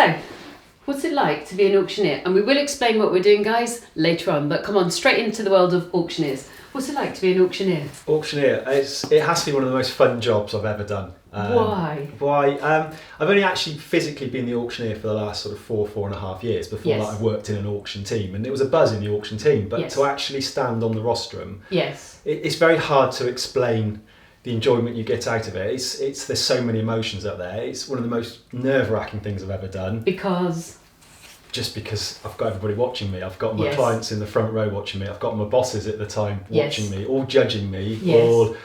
So, what's it like to be an auctioneer? And we will explain what we're doing, guys, later on. But come on, straight into the world of auctioneers. What's it like to be an auctioneer? Auctioneer, it has to be one of the most fun jobs I've ever done. Why? I've only actually physically been the auctioneer for the last sort of 4.5 years. Before that, I worked in an auction team, and it was a buzz in the auction team. But to actually stand on the rostrum, it's very hard to explain the enjoyment you get out of it. There's so many emotions up there. It's one of the most nerve-wracking things I've ever done. Because I've got everybody watching me. I've got my clients in the front row watching me. I've got my bosses at the time watching me, all judging me, all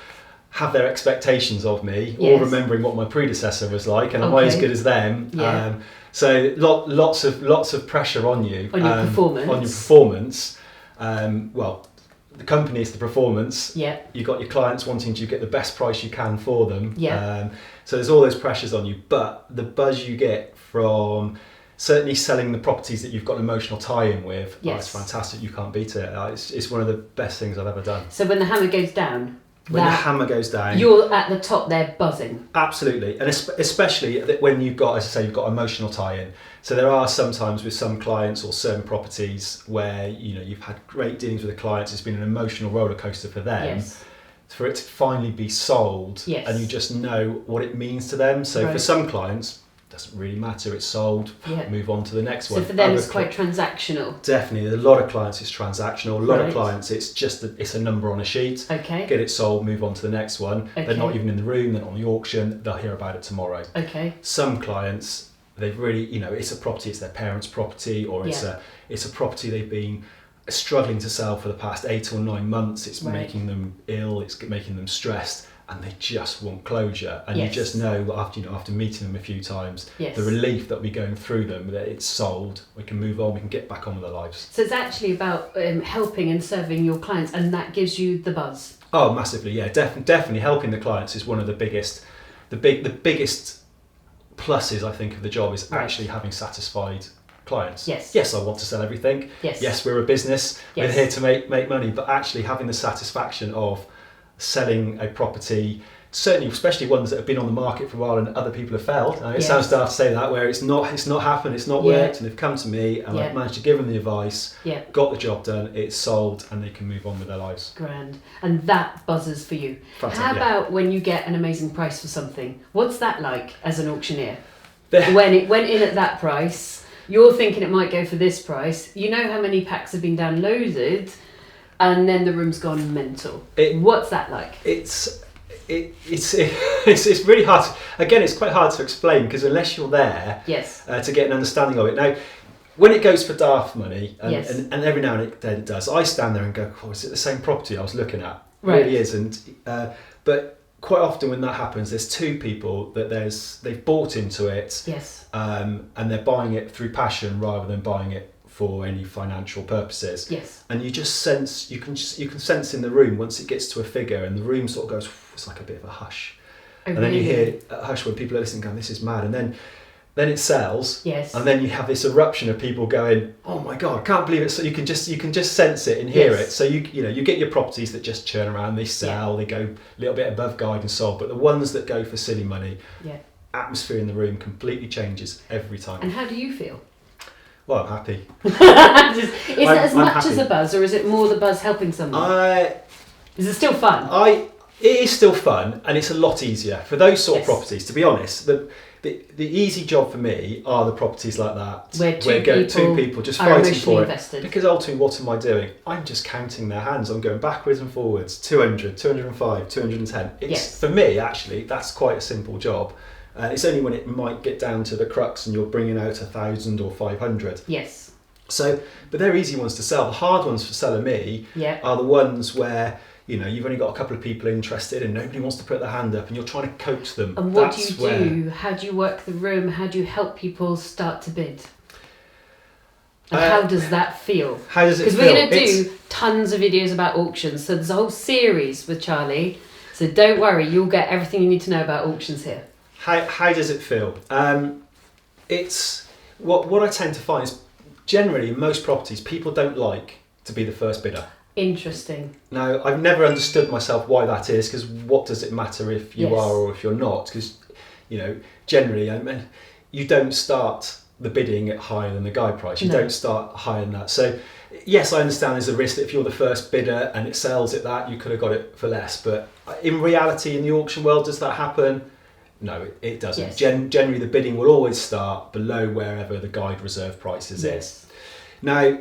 have their expectations of me, all remembering what my predecessor was like, and am I as good as them? So lots of pressure on you. On your performance. On your performance. Well, the company is the performance. You've got your clients wanting to get the best price you can for them. So there's all those pressures on you, but the buzz you get from certainly selling the properties that you've got an emotional tie-in with, it's fantastic. You can't beat it. It's one of the best things I've ever done. So when the hammer goes down, the hammer goes down, you're at the top there buzzing. Absolutely, and especially when you've got, as I say, you've got emotional tie-in. So there are sometimes with some clients or certain properties where you've had great dealings with the clients. It's been an emotional roller coaster for them. For it to finally be sold, and you just know what it means to them. So for some clients, doesn't really matter, it's sold, move on to the next one. So for them it's quite transactional. Definitely, a lot of clients it's transactional, a lot of clients it's just it's a number on a sheet, get it sold, move on to the next one. They're not even in the room, they're not on the auction, they'll hear about it tomorrow. Some clients, they've really, it's a property, it's their parents' property, or it's a property they've been struggling to sell for the past 8 or 9 months. It's making them ill, it's making them stressed, and they just want closure. And you just know after meeting them a few times, the relief that we going through them, that it's sold, we can move on, we can get back on with our lives. So it's actually about helping and serving your clients, and that gives you the buzz. Oh, massively, yeah. Definitely helping the clients is one of the biggest pluses, I think, of the job, is actually having satisfied clients. Yes, I want to sell everything. Yes, we're a business. We're here to make money, but actually having the satisfaction of selling a property, certainly especially ones that have been on the market for a while and other people have failed. It sounds daft to say that, where it's not happened, it's not worked, and they've come to me and I've managed to give them the advice, got the job done, it's sold, and they can move on with their lives. Grand. And that buzzes for you. How about when you get an amazing price for something? What's that like as an auctioneer? When it went in at that price, you're thinking it might go for this price, you know how many packs have been downloaded, and then the room's gone mental. What's that like? It's really hard. Again, it's quite hard to explain, because unless you're there to get an understanding of it. Now, when it goes for daft money, and every now and then it does, I stand there and go, "Oh, is it the same property I was looking at?" It really is. And but quite often when that happens, there's two people that they've bought into it, and they're buying it through passion rather than buying it for any financial purposes. And you just sense, you can sense in the room once it gets to a figure, and the room sort of goes, it's like a bit of a hush. And then you hear a hush when people are listening, going, "This is mad." And then it sells, and then you have this eruption of people going, "Oh my God, I can't believe it!" So you can just sense it and hear it. So you get your properties that just churn around, they sell, they go a little bit above guide and sold, but the ones that go for silly money, atmosphere in the room completely changes every time. And how do you feel? Well, I'm happy. Is it as much as a buzz, or is it more the buzz helping someone? Is it still fun? It is still fun, and it's a lot easier for those sort of properties. To be honest, the easy job for me are the properties like that, where two people just fighting for invested. it. Because ultimately, what am I doing? I'm just counting their hands. I'm going backwards and forwards. 200, 205, 210. For me, actually, that's quite a simple job. It's only when it might get down to the crux and you're bringing out 1,000 or 500. So, but they're easy ones to sell. The hard ones for selling me are the ones where you've only got a couple of people interested and nobody wants to put their hand up, and you're trying to coach them. And what do you do? How do you work the room? How do you help people start to bid? And how does that feel? How does it feel? Because we're going to do tons of videos about auctions. So there's a whole series with Charlie. So don't worry, you'll get everything you need to know about auctions here. How does it feel? It's what I tend to find is generally in most properties, people don't like to be the first bidder. Interesting. Now, I've never understood myself why that is, because what does it matter if you are or if you're not? Because, generally, you don't start the bidding at higher than the guide price. You don't start higher than that. So yes, I understand there's a risk that if you're the first bidder and it sells at that, you could have got it for less. But in reality, in the auction world, does that happen? No, it doesn't. Yes. Generally, the bidding will always start below wherever the guide reserve prices is. Now,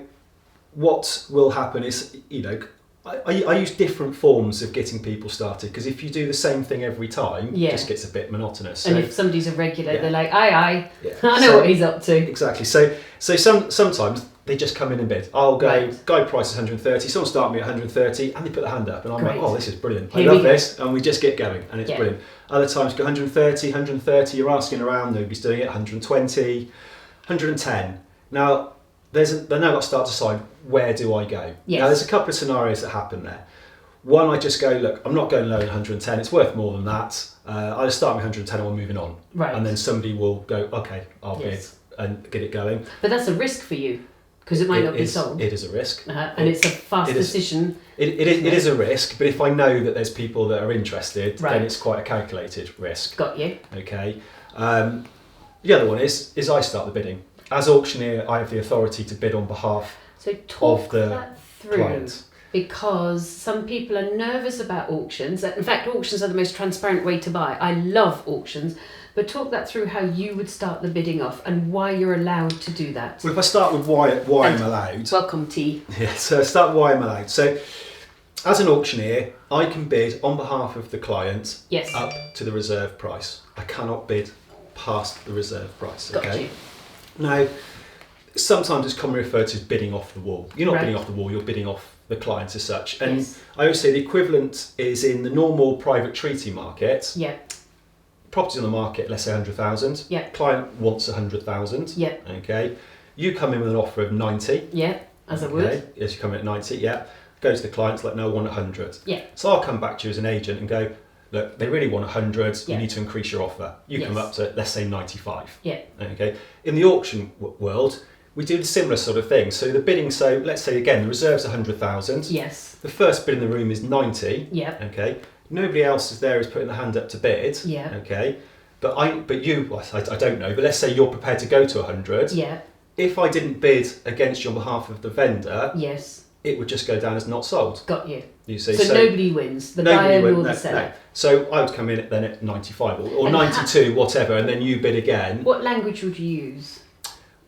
what will happen is, I use different forms of getting people started, because if you do the same thing every time, it just gets a bit monotonous. So, and if somebody's a regular, they're like, aye, I know what he's up to. Exactly. So sometimes they just come in and bid. I'll go, guide price is 130, someone start me at 130, and they put their hand up, and I'm like, oh, this is brilliant. I love this, and we just get going, and it's brilliant. Other times go 130, you're asking around, nobody's doing it, 120, 110. Now, they've now got to start to decide, where do I go? Yes. Now, there's a couple of scenarios that happen there. One, I just go, look, I'm not going lower than 110, it's worth more than that. I'll start with 110 and we're moving on. Right. And then somebody will go, okay, I'll bid and get it going. But that's a risk for you, because it might not be sold. It is a risk. And it's a fast decision. It is a risk, but if I know that there's people that are interested, then it's quite a calculated risk. Got you. Okay. The other one is I start the bidding. As auctioneer, I have the authority to bid on behalf of the client. Because some people are nervous about auctions. In fact, auctions are the most transparent way to buy. I love auctions, but talk that through, how you would start the bidding off and why you're allowed to do that. Well, if I start with why I'm allowed. Welcome, T. Yeah, so start with why I'm allowed. So, as an auctioneer, I can bid on behalf of the client up to the reserve price. I cannot bid past the reserve price. Okay. Now, sometimes it's commonly referred to as bidding off the wall. You're not bidding off the wall, you're bidding off the client as such. And I always say the equivalent is in the normal private treaty market. Yeah. Property on the market, let's say 100,000. Yeah. Client wants 100,000. Yeah. Okay. You come in with an offer of 90. Yeah, as I would. Yes, you come in at 90, Go to the client, it's like, no, I want 100. Yeah. So I'll come back to you as an agent and go, look, they really want 100, you need to increase your offer. You come up to, let's say, 95. Yeah. Okay. In the auction world, we do the similar sort of thing. So the bidding, let's say again, the reserve's 100,000. Yes. The first bid in the room is 90. Yeah. Okay. Nobody else is there is putting the hand up to bid. Yeah. Okay. But you, I don't know, but let's say you're prepared to go to 100. Yeah. If I didn't bid against you on behalf of the vendor, it would just go down as not sold. Got you. You see, so nobody wins, the buyer nor the seller. No. So I would come in then at 95 or 92, whatever, and then you bid again. What language would you use?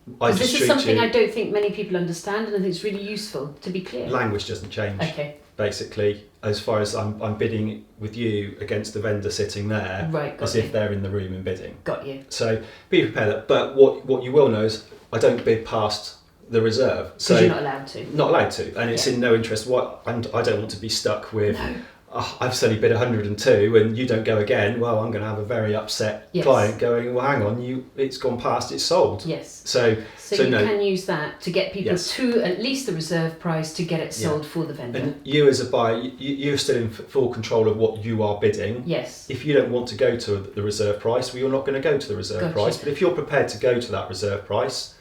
Because this is something I don't think many people understand, and I think it's really useful to be clear. Language doesn't change. Okay. Basically, as far as I'm bidding with you against the vendor sitting there, as if they're in the room and bidding. Got you. So be prepared. But what you will know is I don't bid past the reserve. So you're not allowed to. Not allowed to, and it's in no interest. And I don't want to be stuck with. No. I've suddenly bid 102 and you don't go again. Well, I'm going to have a very upset client going, well, hang on, it's gone past, it's sold. Yes. So you can use that to get people to at least the reserve price to get it sold for the vendor. And you as a buyer, you're still in full control of what you are bidding. Yes. If you don't want to go to the reserve price, well, you're not going to go to the reserve price. But if you're prepared to go to that reserve price,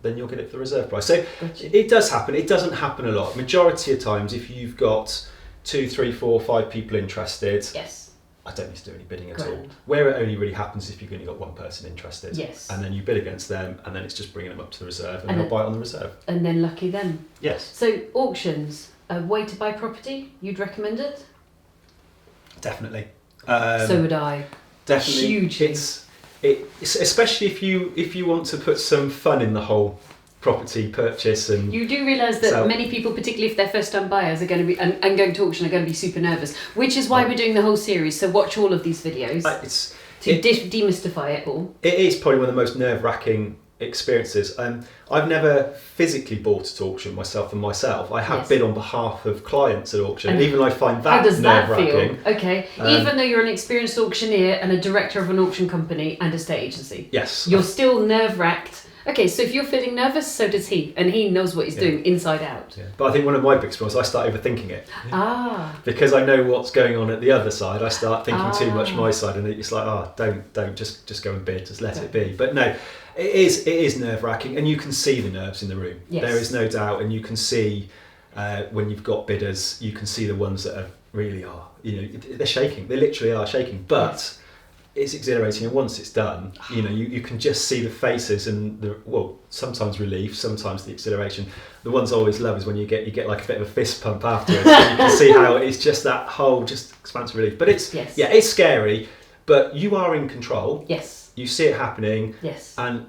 then you'll get it for the reserve price. So it does happen. It doesn't happen a lot. Majority of times, if you've got 2, 3, 4, 5 people interested. Yes. I don't need to do any bidding at all. Where it only really happens if you've only got one person interested. Yes. And then you bid against them, and then it's just bringing them up to the reserve, and they'll buy it on the reserve. And then lucky them. Yes. So auctions, a way to buy property, you'd recommend it? Definitely. So would I. Definitely. Hugely. It's especially if you want to put some fun in the whole property purchase. And you do realise that many people, particularly if they're first time buyers, are going to be and going to auction, are going to be super nervous, which is why we're doing the whole series. So watch all of these videos to demystify it all. It is probably one of the most nerve-wracking experiences. I've never physically bought at auction myself. I have bid on behalf of clients at auction, and even I find that nerve-wracking. How does that feel? Okay, even though you're an experienced auctioneer and a director of an auction company and estate agency, you're still nerve-wracked. Okay, so if you're feeling nervous, so does he, and he knows what he's doing inside out. Yeah. But I think one of my big problems, I start overthinking it. Because I know what's going on at the other side, I start thinking too much my side, and it's like, don't just go and bid, just let it be. But no, it is nerve-wracking, and you can see the nerves in the room. Yes. There is no doubt, and you can see when you've got bidders, you can see the ones that really are, they're shaking. They literally are shaking. But it's exhilarating, and once it's done, you know, you can just see the faces and sometimes relief, sometimes the exhilaration. The ones I always love is when you get like a bit of a fist pump afterwards. And you can see how it's just that whole expansive relief. But it's it's scary, but you are in control. Yes. You see it happening. Yes. And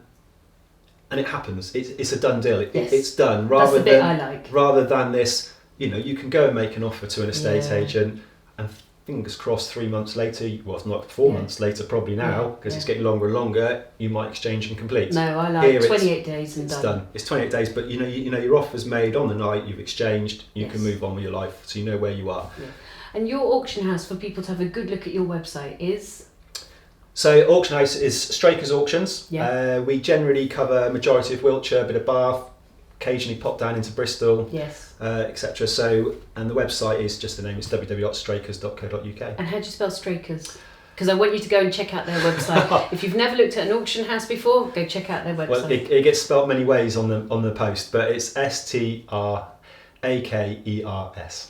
it happens. It's a done deal. Yes. It's done. That's the bit I like. Rather than this, you know, you can go and make an offer to an estate agent, and fingers crossed 3 months later, well, it's not 4 months later probably now, because it's getting longer and longer, you might exchange and complete. No, I like 28 days and it's done. It's 28 days, but you know your offer's made on the night, you've exchanged, you can move on with your life, so you know where you are. Yeah. And your auction house, for people to have a good look at your website, is? So auction house is Straker's Auctions. Yeah. We generally cover majority of Wiltshire, a bit of Bath, occasionally pop down into Bristol, etc. So, and the website is just the name, it's www.strakers.co.uk. And how do you spell Strakers? Because I want you to go and check out their website. If you've never looked at an auction house before, go check out their website. Well, it gets spelled many ways on the post, but it's STRAKERS.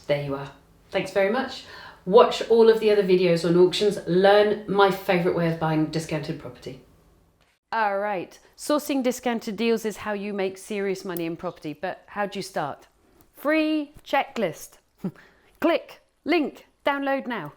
There you are. Thanks very much. Watch all of the other videos on auctions. Learn my favourite way of buying discounted property. All right. Sourcing discounted deals is how you make serious money in property. But how do you start? Free checklist. Click, link, download now.